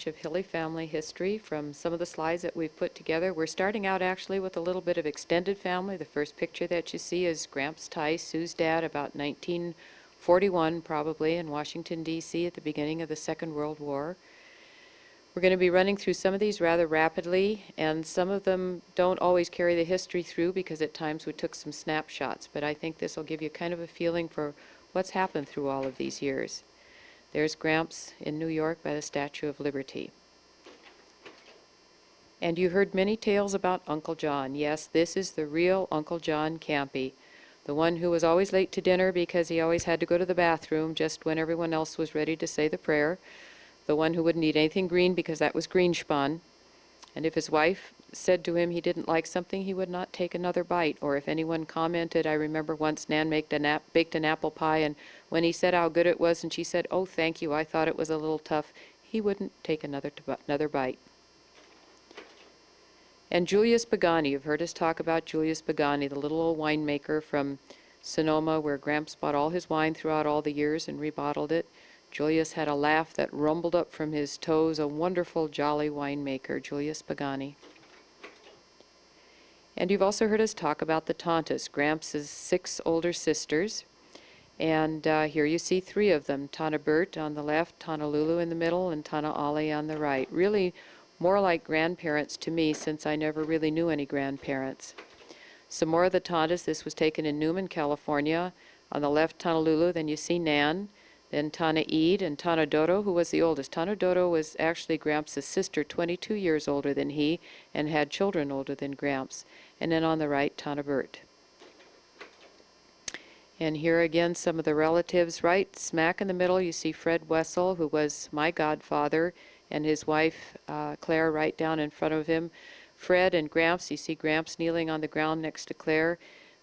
batch of Hille family history from some of the slides that we've put together. We're starting out actually with a little bit of extended family. The first picture that you see is Gramps Tice, Sue's dad, about 1941 probably, in Washington, D.C. at the beginning of the Second World War. We're going to be running through some of these rather rapidly, and some of them don't always carry the history through because at times we took some snapshots, but I think this will give you kind of a feeling for what's happened through all of these years. There's Gramps in New York by the Statue of Liberty. And you heard many tales about Uncle John. Yes, this is the real Uncle John Campy, the one who was always late to dinner because he always had to go to the bathroom just when everyone else was ready to say the prayer, the one who wouldn't eat anything green because that was greenspun, and if his wife said to him he didn't like something, he would not take another bite. Or if anyone commented, I remember once Nan baked an apple pie, and when he said how good it was and she said, "Oh, thank you, I thought it was a little tough," he wouldn't take another bite. And Julius Pagani, you've heard us talk about Julius Pagani, the little old winemaker from Sonoma where Gramps bought all his wine throughout all the years and rebottled it. Julius had a laugh that rumbled up from his toes, a wonderful, jolly winemaker, Julius Pagani. And you've also heard us talk about the Tontas, Gramps' 6 older sisters. And here you see 3 of them, Tana Bert on the left, Tana Lulu in the middle, and Tana Ali on the right. Really more like grandparents to me since I never really knew any grandparents. Some more of the Tontas. This was taken in Newman, California. On the left, Tana Lulu, then you see Nan. Then Tana Eid and Tana Dodo, who was the oldest. Tana Dodo was actually Gramps' sister, 22 years older than he, and had children older than Gramps. And then on the right, Tana Bert. And here again, some of the relatives. Right smack in the middle, you see Fred Wessel, who was my godfather, and his wife, Claire, right down in front of him. Fred and Gramps, you see Gramps kneeling on the ground next to Claire.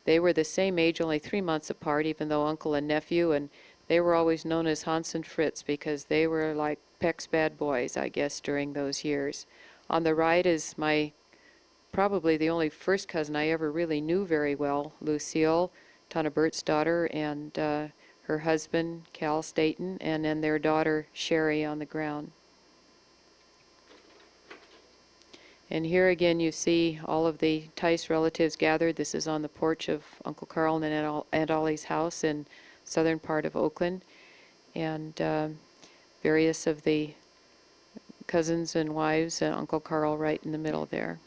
They were the same age, only 3 months apart, even though uncle and nephew, and they were always known as Hans and Fritz because they were like Peck's bad boys, I guess, during those years. On the right is my probably the only first cousin I ever really knew very well, Lucille, Tana Bert's daughter, and her husband, Cal Staten, and then their daughter, Sherry, on the ground. And here again you see all of the Tice relatives gathered. This is on the porch of Uncle Carl and Aunt Ollie's house in southern part of Oakland, and various of the cousins and wives, and Uncle Carl right in the middle there.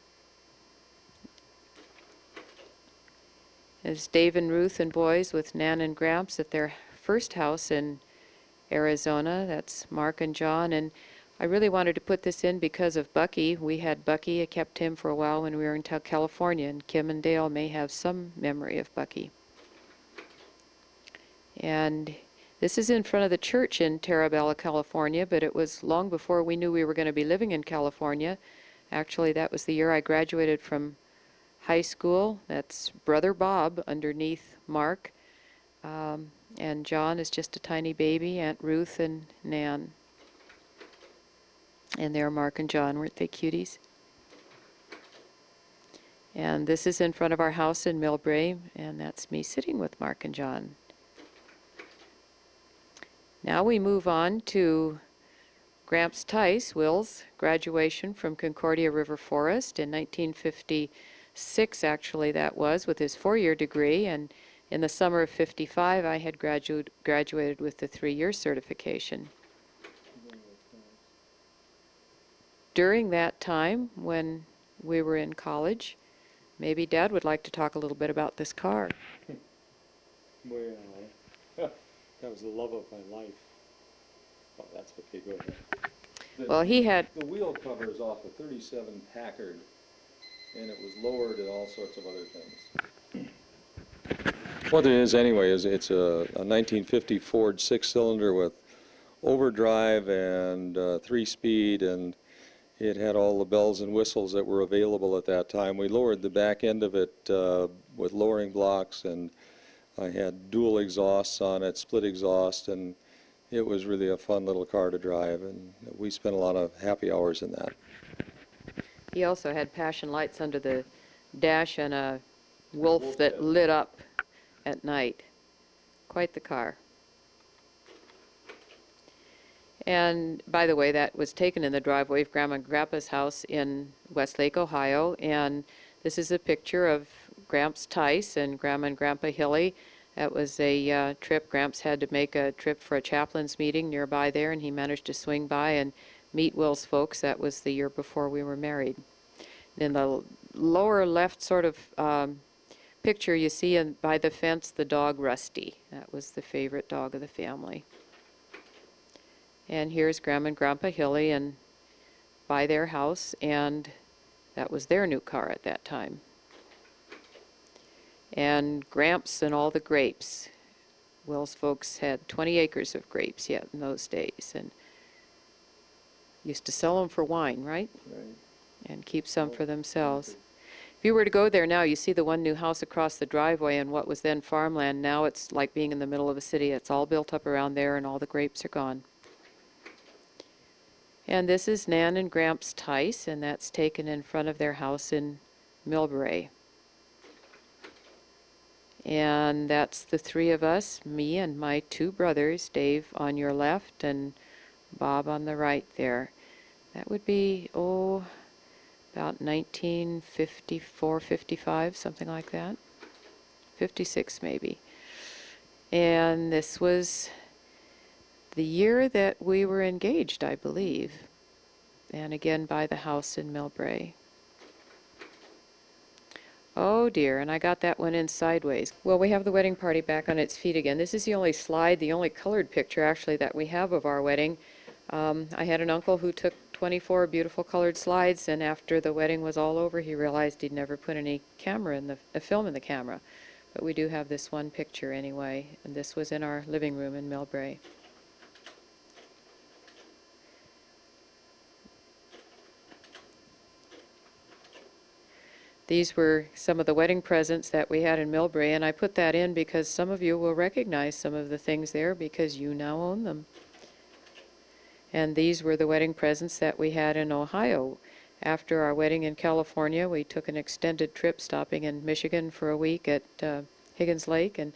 There's Dave and Ruth and boys with Nan and Gramps at their first house in Arizona. That's Mark and John, and I really wanted to put this in because of Bucky. We had Bucky. I kept him for a while when we were in California, and Kim and Dale may have some memory of Bucky. And this is in front of the church in Terabella, California, but it was long before we knew we were going to be living in California. Actually, that was the year I graduated from high school. That's Brother Bob underneath Mark. And John is just a tiny baby, Aunt Ruth and Nan. And there Mark and John, weren't they cuties? And this is in front of our house in Millbrae, and that's me sitting with Mark and John. Now we move on to Gramps Tice, Will's graduation from Concordia River Forest in 1956, actually that was, with his 4-year degree, and in the summer of 55 I had graduated with the 3-year certification. During that time, when we were in college, maybe Dad would like to talk a little bit about this car. Well, that was the love of my life. Oh, that's okay, go ahead. Well, he had... The wheel cover is off a 37 Packard, and it was lowered and all sorts of other things. What it is anyway is it's a 1950 Ford 6-cylinder with overdrive and 3-speed, and it had all the bells and whistles that were available at that time. We lowered the back end of it with lowering blocks, and I had dual exhausts on it, split exhaust, and it was really a fun little car to drive, and we spent a lot of happy hours in that. He also had passion lights under the dash and a wolf that lit up at night. Quite the car. And by the way, that was taken in the driveway of Grandma and Grandpa's house in Westlake, Ohio. And this is a picture of Gramps Tice and Grandma and Grandpa Hille. That was a trip. Gramps had to make a trip for a chaplain's meeting nearby there, and he managed to swing by and meet Will's folks. That was the year before we were married. In the lower left sort of picture, you see by the fence the dog Rusty. That was the favorite dog of the family. And here's Grandma and Grandpa Hille and by their house, and that was their new car at that time. And Gramps and all the grapes. Will's folks had 20 acres of grapes yet in those days, and used to sell them for wine, right? Right. And keep some for themselves. If you were to go there now, you see the one new house across the driveway and what was then farmland. Now it's like being in the middle of a city. It's all built up around there, and all the grapes are gone. And this is Nan and Gramps Tice, and that's taken in front of their house in Millbrae. And that's the three of us, me and my two brothers, Dave on your left and Bob on the right there. That would be, about 1954, 55, something like that. 56 maybe. And this was the year that we were engaged, I believe. And again by the house in Millbrae. Oh dear, and I got that one in sideways. Well, we have the wedding party back on its feet again. This is the only slide, the only colored picture actually that we have of our wedding. I had an uncle who took 24 beautiful colored slides, and after the wedding was all over, he realized he'd never put any camera in the film in the camera. But we do have this one picture anyway, and this was in our living room in Millbrae. These were some of the wedding presents that we had in Millbrae, and I put that in because some of you will recognize some of the things there because you now own them. And these were the wedding presents that we had in Ohio. After our wedding in California, we took an extended trip stopping in Michigan for a week at Higgins Lake and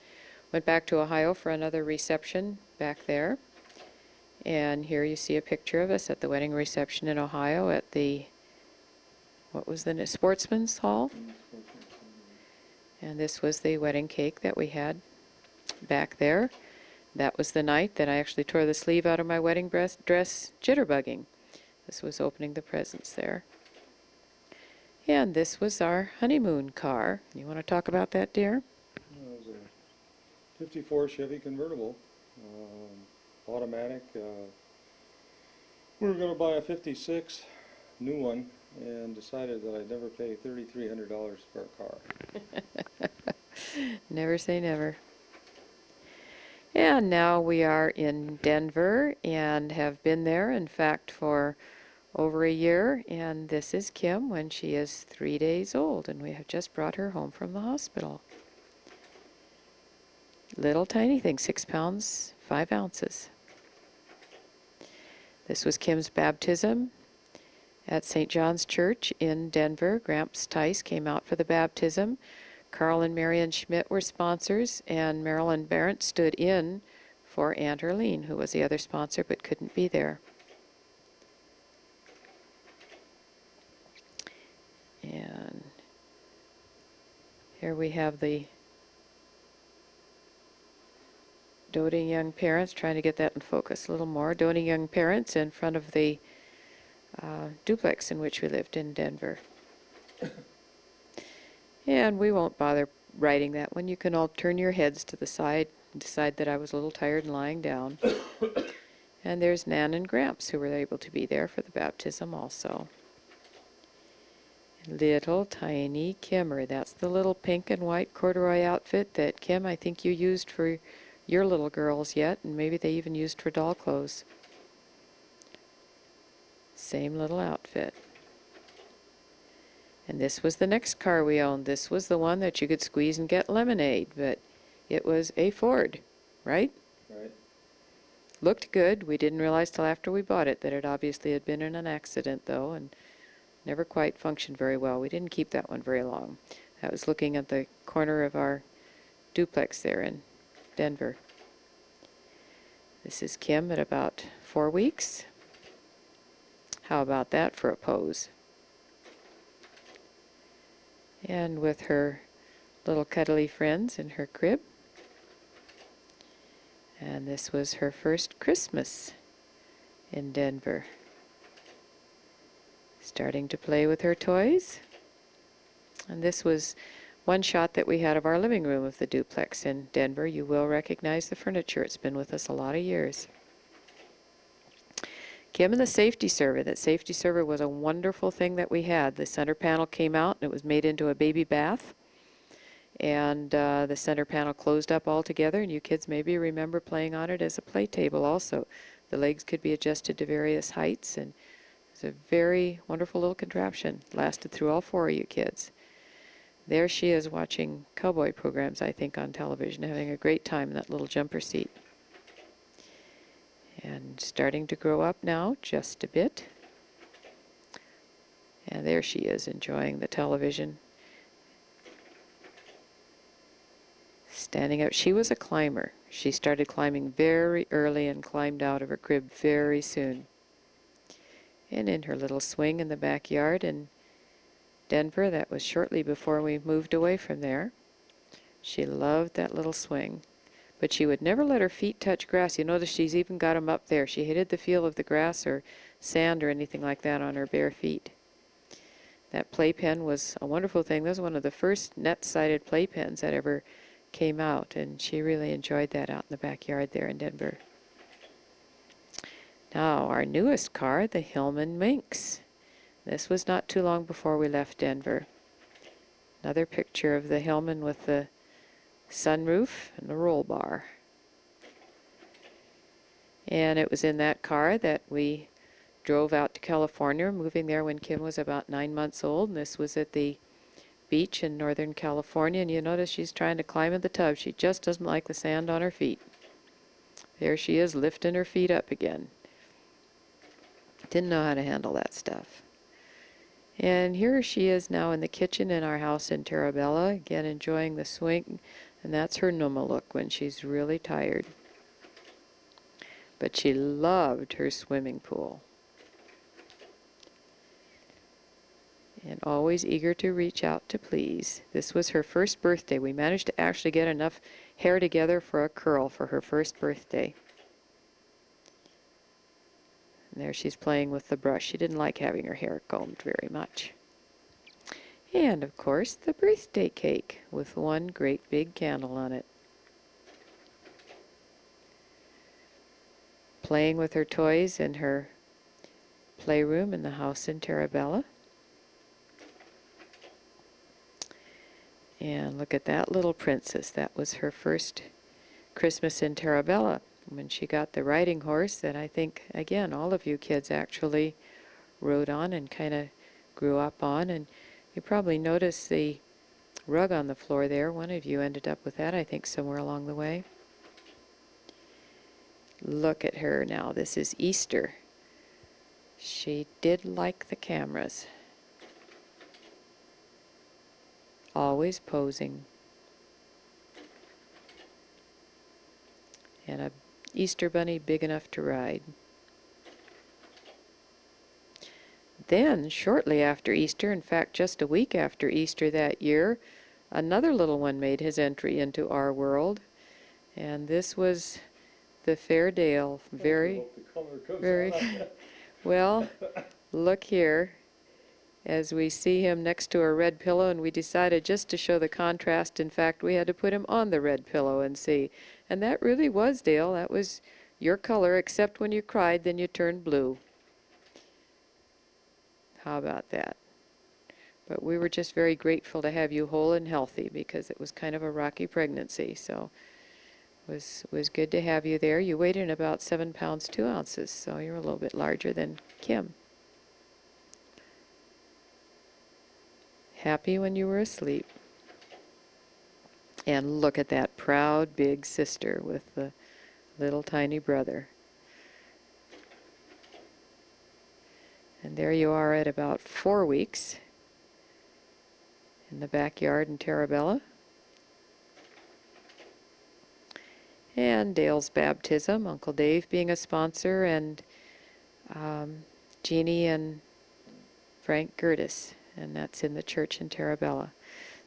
went back to Ohio for another reception back there. And here you see a picture of us at the wedding reception in Ohio at the, what was the Sportsman's Hall? And this was the wedding cake that we had back there. That was the night that I actually tore the sleeve out of my wedding dress jitterbugging. This was opening the presents there. And this was our honeymoon car. You want to talk about that, dear? It was a 54 Chevy convertible, automatic. We were going to buy a 56 new one and decided that I'd never pay $3,300 for a car. Never say never. And now we are in Denver and have been there, in fact, for over a year. And this is Kim when she is 3 days old, and we have just brought her home from the hospital. Little tiny thing, 6 pounds, 5 ounces. This was Kim's baptism at St. John's Church in Denver. Gramps Tice came out for the baptism. Carl and Marion Schmidt were sponsors, and Marilyn Barrett stood in for Aunt Erlene, who was the other sponsor but couldn't be there. And here we have the doting young parents, trying to get that in focus a little more, doting young parents in front of the duplex in which we lived in Denver. And we won't bother writing that one. You can all turn your heads to the side and decide that I was a little tired and lying down. And there's Nan and Gramps, who were able to be there for the baptism also. Little tiny Kimmer. That's the little pink and white corduroy outfit that, Kim, I think you used for your little girls yet, and maybe they even used for doll clothes. Same little outfit. And this was the next car we owned. This was the one that you could squeeze and get lemonade, but it was a Ford, right? Right. Looked good. We didn't realize till after we bought it that it obviously had been in an accident, though, and never quite functioned very well. We didn't keep that one very long. That was looking at the corner of our duplex there in Denver. This is Kim at about 4 weeks. How about that for a pose? And with her little cuddly friends in her crib. And this was her first Christmas in Denver. Starting to play with her toys. And this was one shot that we had of our living room of the duplex in Denver. You will recognize the furniture. It's been with us a lot of years. Kim and the safety server. That safety server was a wonderful thing that we had. The center panel came out and it was made into a baby bath. And the center panel closed up altogether, and you kids maybe remember playing on it as a play table also. The legs could be adjusted to various heights, and it was a very wonderful little contraption. Lasted through all 4 of you kids. There she is watching cowboy programs, I think, on television, having a great time in that little jumper seat. And starting to grow up now, just a bit. And there she is, enjoying the television. Standing up. She was a climber. She started climbing very early and climbed out of her crib very soon. And in her little swing in the backyard in Denver, that was shortly before we moved away from there. She loved that little swing. But she would never let her feet touch grass. You notice she's even got them up there. She hated the feel of the grass or sand or anything like that on her bare feet. That playpen was a wonderful thing. That was one of the first net-sided playpens that ever came out, and she really enjoyed that out in the backyard there in Denver. Now, our newest car, the Hillman Minx. This was not too long before we left Denver. Another picture of the Hillman with the sunroof and the roll bar. And it was in that car that we drove out to California, moving there when Kim was about 9 months old, and this was at the beach in Northern California, and you notice she's trying to climb in the tub. She just doesn't like the sand on her feet. There she is, lifting her feet up again. Didn't know how to handle that stuff. And here she is now in the kitchen in our house in Terabella, again enjoying the swing, and that's her Numa look when she's really tired. But she loved her swimming pool. And always eager to reach out to please. This was her first birthday. We managed to actually get enough hair together for a curl for her first birthday. And there she's playing with the brush. She didn't like having her hair combed very much. And, of course, the birthday cake with one great big candle on it. Playing with her toys in her playroom in the house in Terabella. And look at that little princess. That was her first Christmas in Terabella when she got the riding horse that I think, again, all of you kids actually rode on and kind of grew up on. And you probably noticed the rug on the floor there. One of you ended up with that, I think, somewhere along the way. Look at her now. This is Easter. She did like the cameras. Always posing. And a Easter bunny big enough to ride. Then, shortly after Easter, in fact just a week after Easter that year, another little one made his entry into our world. And this was the Fairdale. Very, well, look here. As we see him next to a red pillow, and we decided just to show the contrast, in fact, we had to put him on the red pillow and see. And that really was, Dale, that was your color, except when you cried, then you turned blue. How about that? But we were just very grateful to have you whole and healthy because it was kind of a rocky pregnancy, so it was good to have you there. You weighed in about 7 pounds 2 ounces, so you're a little bit larger than Kim. Happy when you were asleep. And look at that proud big sister with the little tiny brother. And there you are at about 4 weeks in the backyard in Terabella. And Dale's baptism, Uncle Dave being a sponsor, and Jeannie and Frank Gertis, and that's in the church in Terabella.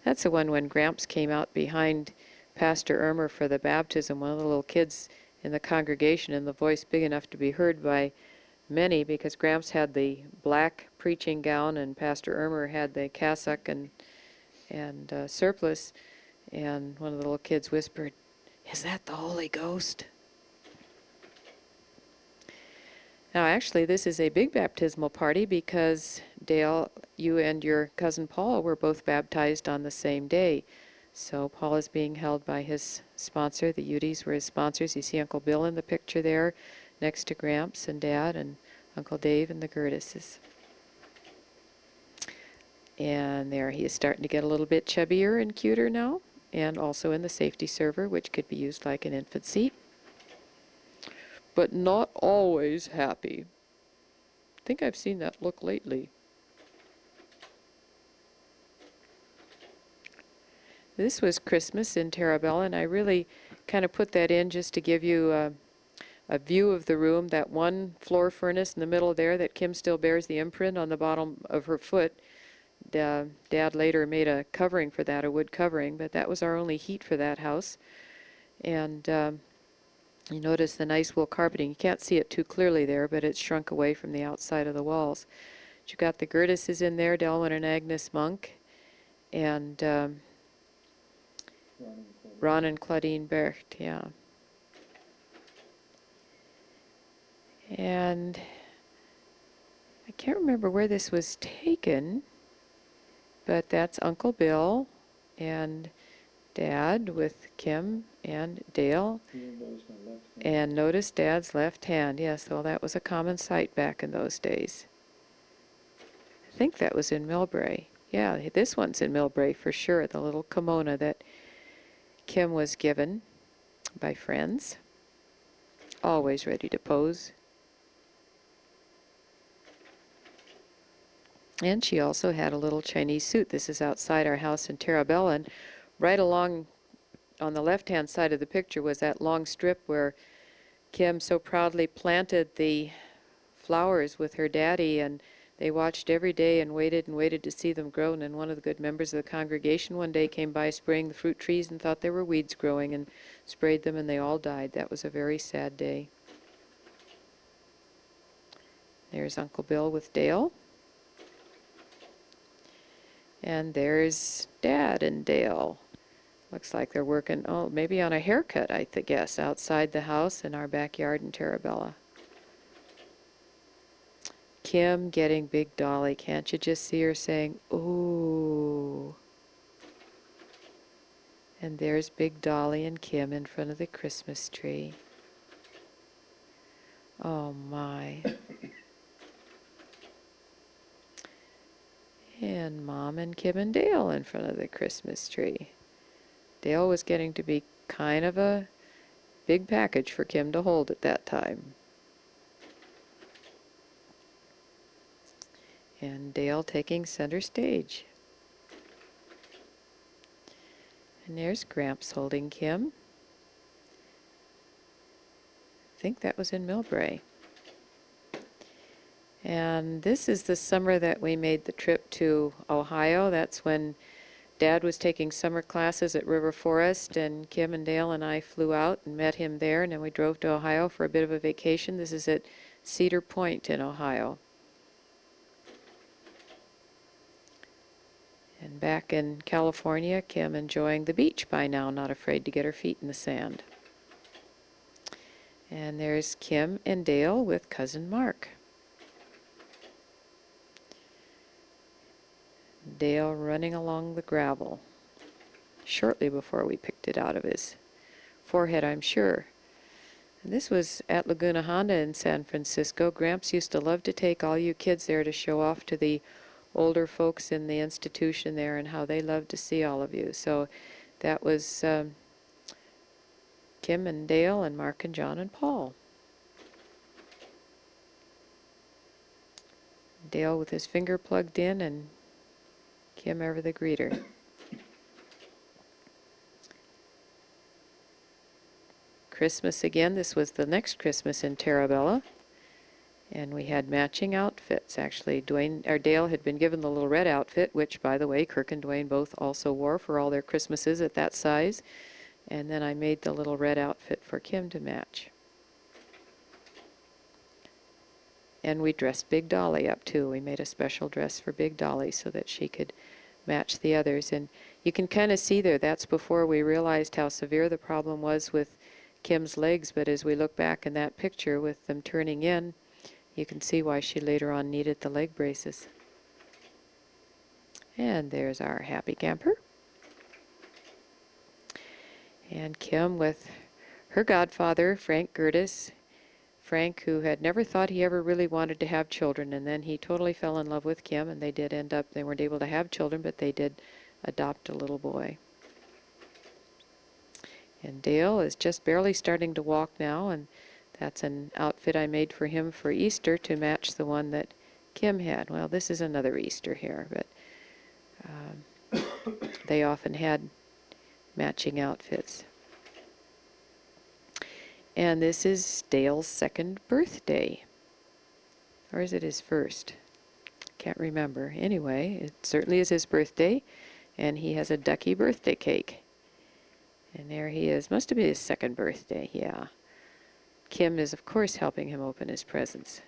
That's the one when Gramps came out behind Pastor Irmer for the baptism, one of the little kids in the congregation, and the voice big enough to be heard by many, because Gramps had the black preaching gown and Pastor Irmer had the cassock and surplice, and one of the little kids whispered, "Is that the Holy Ghost?" Now, actually, this is a big baptismal party because, Dale, you and your cousin Paul were both baptized on the same day. So Paul is being held by his sponsor. The Udys were his sponsors. You see Uncle Bill in the picture there next to Gramps and Dad and Uncle Dave and the Gertises. And there he is starting to get a little bit chubbier and cuter now, and also in the safety server, which could be used like an infant seat. But not always happy. I think I've seen that look lately. This was Christmas in Terabella, and I really kind of put that in just to give you a view of the room. That one floor furnace in the middle there that Kim still bears the imprint on the bottom of her foot. Dad later made a covering for that, a wood covering, but that was our only heat for that house. And you notice the nice wool carpeting. You can't see it too clearly there, but it's shrunk away from the outside of the walls. But you got the Gertises in there, Delwyn and Agnes Monk, and Ron and Claudine Bercht, yeah. And I can't remember where this was taken, but that's Uncle Bill and Dad with Kim and Dale. And notice Dad's left hand. Yes, well, that was a common sight back in those days. I think that was in Millbrae. Yeah, this one's in Millbrae for sure, the little kimono that Kim was given by friends. Always ready to pose. And she also had a little Chinese suit. This is outside our house in Terabella, and right along on the left-hand side of the picture was that long strip where Kim so proudly planted the flowers with her daddy, and they watched every day and waited to see them grow. And one of the good members of the congregation one day came by spraying the fruit trees and thought there were weeds growing and sprayed them, and they all died. That was a very sad day. There's Uncle Bill with Dale. And there's Dad and Dale. Looks like they're working, oh, maybe on a haircut, I guess, outside the house in our backyard in Terabella. Kim getting Big Dolly. Can't you just see her saying, ooh? And there's Big Dolly and Kim in front of the Christmas tree. Oh, my. And Mom and Kim and Dale in front of the Christmas tree. Dale was getting to be kind of a big package for Kim to hold at that time. And Dale taking center stage. And there's Gramps holding Kim. I think that was in Millbrae. And this is the summer that we made the trip to Ohio. That's when Dad was taking summer classes at River Forest, and Kim and Dale and I flew out and met him there, and then we drove to Ohio for a bit of a vacation. This is at Cedar Point in Ohio. And back in California, Kim enjoying the beach by now, not afraid to get her feet in the sand. And there's Kim and Dale with Cousin Mark. Dale running along the gravel shortly before we picked it out of his forehead, I'm sure. And this was at Laguna Honda in San Francisco. Gramps used to love to take all you kids there to show off to the older folks in the institution there and how they loved to see all of you. So that was Kim and Dale and Mark and John and Paul. Dale with his finger plugged in and Kim ever the greeter. Christmas again. This was the next Christmas in Terabella. And we had matching outfits. Actually, Dale had been given the little red outfit, which, by the way, Kirk and Dwayne both also wore for all their Christmases at that size. And then I made the little red outfit for Kim to match. And we dressed Big Dolly up, too. We made a special dress for Big Dolly so that she could match the others. And you can kind of see there, that's before we realized how severe the problem was with Kim's legs. But as we look back in that picture with them turning in, you can see why she later on needed the leg braces. And there's our happy camper. And Kim with her godfather, Frank Gertis. Frank, who had never thought he ever really wanted to have children, and then he totally fell in love with Kim, and they did end up, they weren't able to have children, but they did adopt a little boy. And Dale is just barely starting to walk now, and that's an outfit I made for him for Easter to match the one that Kim had. Well, this is another Easter here, but they often had matching outfits. And this is Dale's second birthday. Or is it his first? Can't remember. Anyway, it certainly is his birthday, and he has a ducky birthday cake. And there he is. Must have been his second birthday, yeah. Kim is, of course, helping him open his presents.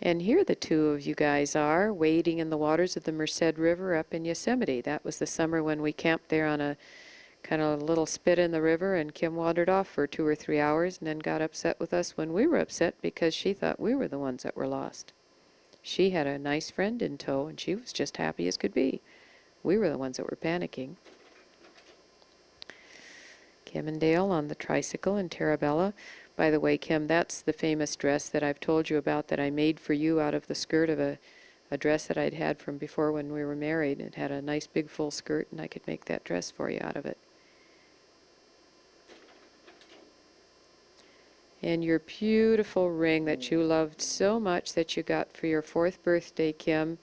And here the two of you guys are, wading in the waters of the Merced River up in Yosemite. That was the summer when we camped there on a kind of little spit in the river, and Kim wandered off for 2 or 3 hours and then got upset with us when we were upset because she thought we were the ones that were lost. She had a nice friend in tow, and she was just happy as could be. We were the ones that were panicking. Kim and Dale on the tricycle in Terabella. By the way, Kim, that's the famous dress that I've told you about that I made for you out of the skirt of a dress that I'd had from before when we were married. It had a nice big full skirt, and I could make that dress for you out of it. And your beautiful ring that you loved so much that you got for your 4th birthday, Kim.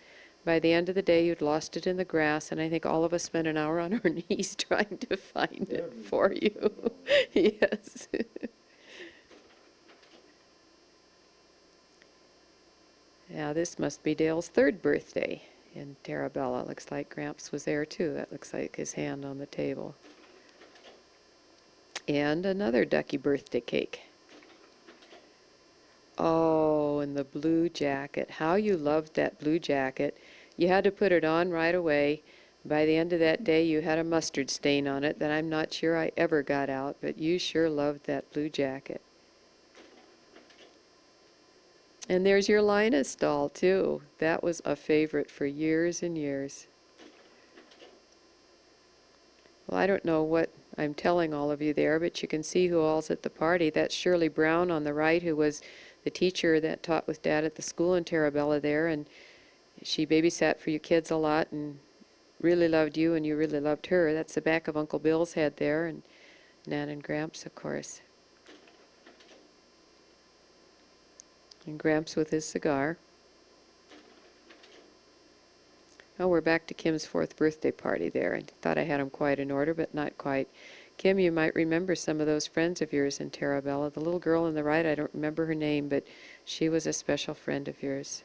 By the end of the day, you'd lost it in the grass, and I think all of us spent an hour on our knees trying to find it for you. Yes. Now, this must be Dale's 3rd birthday in Terabella. Looks like Gramps was there, too. That looks like his hand on the table. And another ducky birthday cake. Oh, and the blue jacket. How you loved that blue jacket. You had to put it on right away. By the end of that day, you had a mustard stain on it that I'm not sure I ever got out, but you sure loved that blue jacket. And there's your Linus doll, too. That was a favorite for years and years. Well, I don't know what I'm telling all of you there, but you can see who all's at the party. That's Shirley Brown on the right, who was the teacher that taught with Dad at the school in Terabella there, and she babysat for you kids a lot and really loved you, and you really loved her. That's the back of Uncle Bill's head there, and Nan and Gramps, of course. And Gramps with his cigar. Oh, we're back to Kim's 4th birthday party there. I thought I had them quite in order, but not quite. Kim, you might remember some of those friends of yours in Terabella. The little girl on the right, I don't remember her name, but she was a special friend of yours.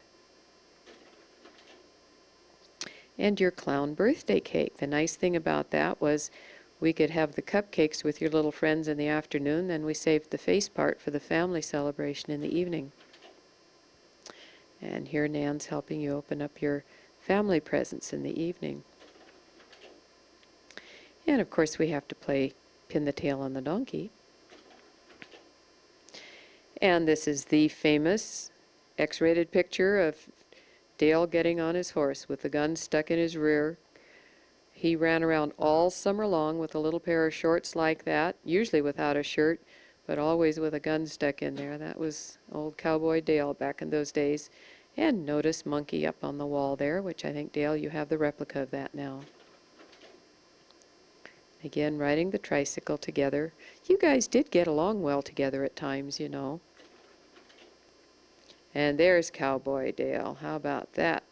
And your clown birthday cake. The nice thing about that was we could have the cupcakes with your little friends in the afternoon, then we saved the face part for the family celebration in the evening. And here Nan's helping you open up your family presents in the evening. And of course we have to play Pin the Tail on the Donkey. And this is the famous X-rated picture of Dale getting on his horse with the gun stuck in his rear. He ran around all summer long with a little pair of shorts like that, usually without a shirt, but always with a gun stuck in there. That was old Cowboy Dale back in those days. And notice Monkey up on the wall there, which I think, Dale, you have the replica of that now. Again, riding the tricycle together. You guys did get along well together at times, you know. And there's Cowboy Dale. How about that?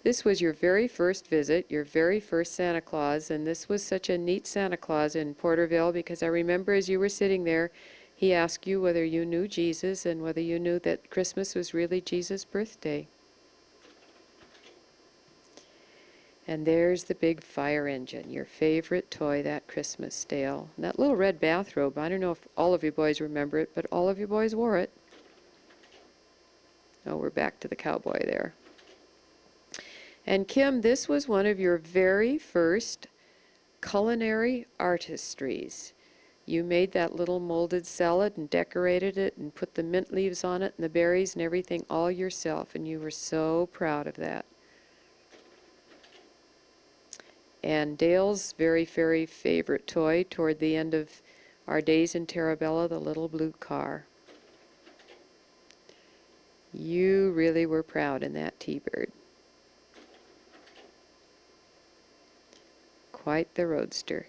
This was your very first visit, your very first Santa Claus, and this was such a neat Santa Claus in Porterville because I remember as you were sitting there, he asked you whether you knew Jesus and whether you knew that Christmas was really Jesus' birthday. And there's the big fire engine, your favorite toy that Christmas, Dale. And that little red bathrobe, I don't know if all of you boys remember it, but all of you boys wore it. Oh, we're back to the cowboy there. And Kim, this was one of your very first culinary artistries. You made that little molded salad and decorated it and put the mint leaves on it and the berries and everything all yourself, and you were so proud of that. And Dale's very, very favorite toy toward the end of our days in Terabella, the little blue car. You really were proud in that T-Bird. Quite the roadster.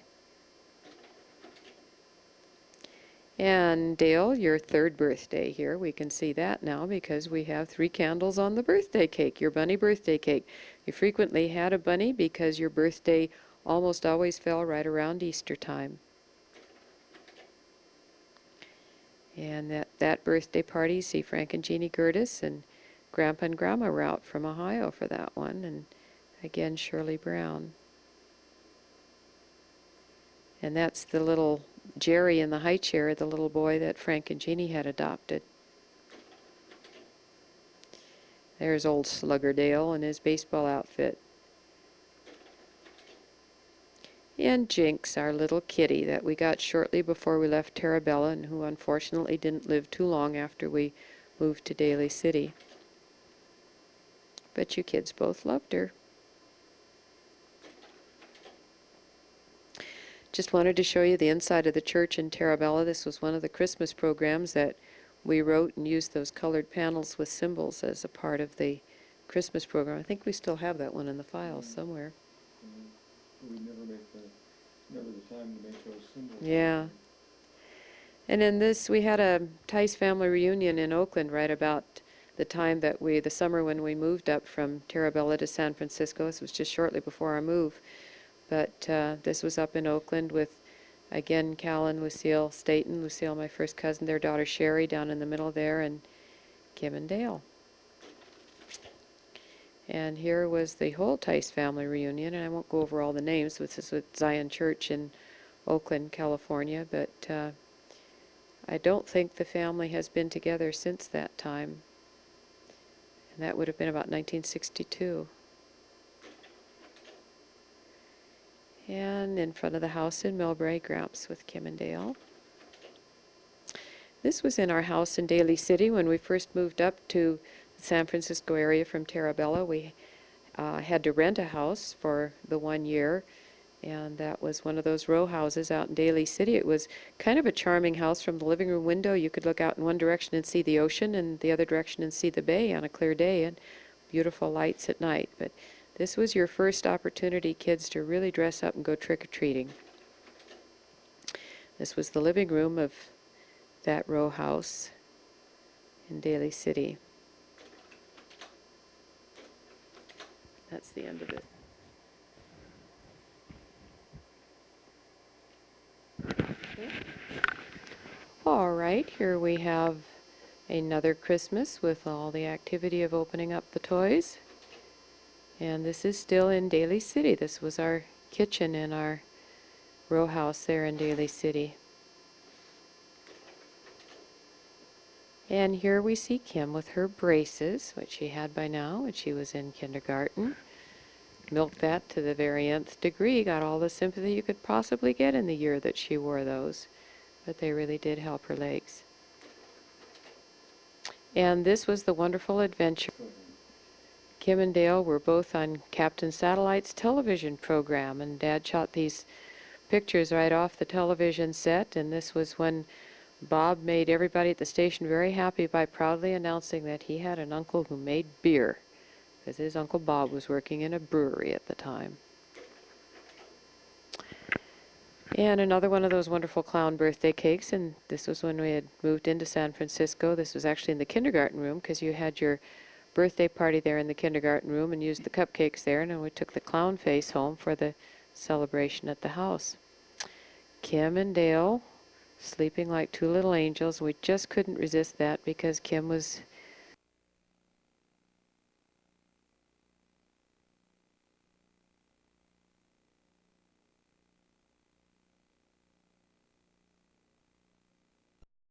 And Dale, your third birthday here, we can see that now because we have 3 candles on the birthday cake, your bunny birthday cake. You frequently had a bunny because your birthday almost always fell right around Easter time. And that birthday party, see Frank and Jeannie Gertis and Grandpa and Grandma were out from Ohio for that one, and again Shirley Brown. And that's the little Jerry in the high chair, the little boy that Frank and Jeannie had adopted. There's old Slugger Dale in his baseball outfit. And Jinx, our little kitty that we got shortly before we left Terabella and who unfortunately didn't live too long after we moved to Daly City. But you kids both loved her. Just wanted to show you the inside of the church in Terabella. This was one of the Christmas programs that we wrote and used those colored panels with symbols as a part of the Christmas program. I think we still have that one in the files somewhere. We never the time to make those symbols. Yeah. And in this, we had a Tice family reunion in Oakland right about the time that the summer when we moved up from Terabella to San Francisco. This was just shortly before our move. But this was up in Oakland with, again, Cal and Lucille Staten. Lucille, my first cousin, their daughter Sherry down in the middle there, and Kim and Dale. And here was the whole Tice family reunion, and I won't go over all the names. This is with Zion Church in Oakland, California, but I don't think the family has been together since that time. And that would have been about 1962. And in front of the house in Millbrae, Gramps with Kim and Dale. This was in our house in Daly City when we first moved up to the San Francisco area from Terabella. We had to rent a house for the 1 year, and that was one of those row houses out in Daly City. It was kind of a charming house. From the living room window, you could look out in one direction and see the ocean, and the other direction and see the bay on a clear day, and beautiful lights at night. But this was your first opportunity, kids, to really dress up and go trick-or-treating. This was the living room of that row house in Daly City. That's the end of it. Okay. All right, here we have another Christmas with all the activity of opening up the toys. And this is still in Daly City. This was our kitchen in our row house there in Daly City. And here we see Kim with her braces, which she had by now when she was in kindergarten. Milked that to the very nth degree, got all the sympathy you could possibly get in the year that she wore those. But they really did help her legs. And this was the wonderful adventure. Kim and Dale were both on Captain Satellite's television program, and Dad shot these pictures right off the television set, and this was when Bob made everybody at the station very happy by proudly announcing that he had an uncle who made beer, because his Uncle Bob was working in a brewery at the time. And another one of those wonderful clown birthday cakes, and this was when we had moved into San Francisco. This was actually in the kindergarten room, because you had your birthday party there in the kindergarten room and used the cupcakes there, and then we took the clown face home for the celebration at the house. Kim and Dale sleeping like two little angels. We just couldn't resist that because Kim was